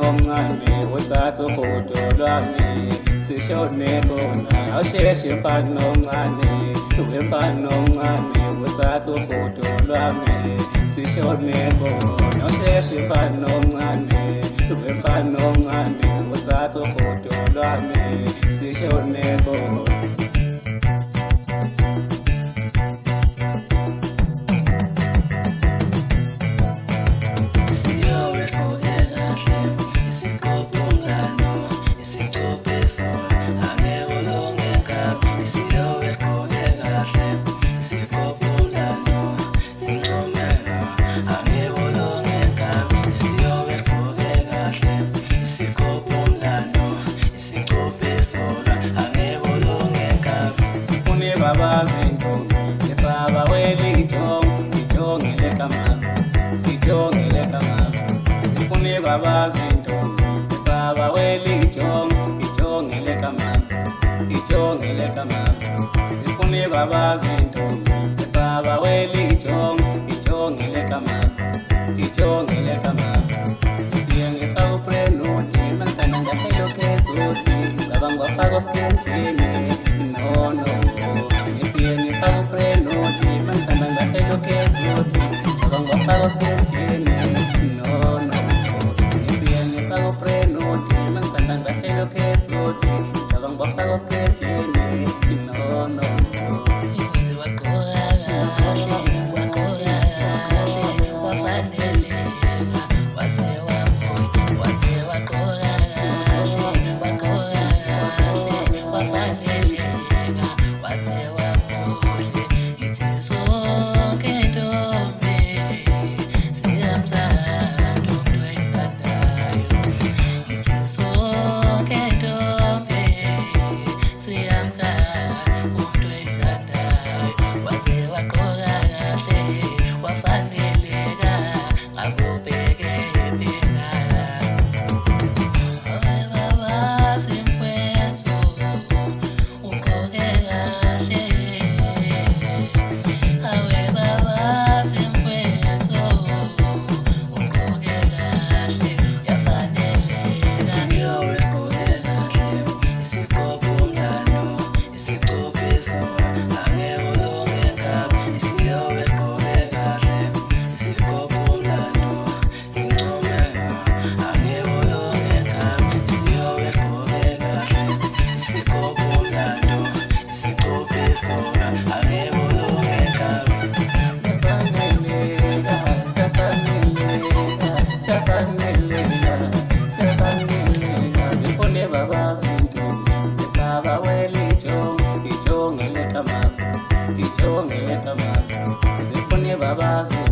omncane uthatha ugodo lwami sishone khona awusheshe mfana omncane wemfana omncane uthatha ugodo lwami sishone khona awusheshe mfana omncane wemfana omncane uthatha ugodo lwami sishone khona. Babazinto esaba welito ijongele kamazi ijongele kamazi ifune babazinto esaba welito ijongele kamazi ijongele kamazi ifune babazinto esaba welito ijongele kamazi ijongele kamazi yengisa uprenoti mansana ngaselo ketoti cabangwa pagos kenjini no no pagos que tiene, no, no, ni bien ni pago preno, ni manzana de lo que tú, estaban pagos que tiene, no, no, babas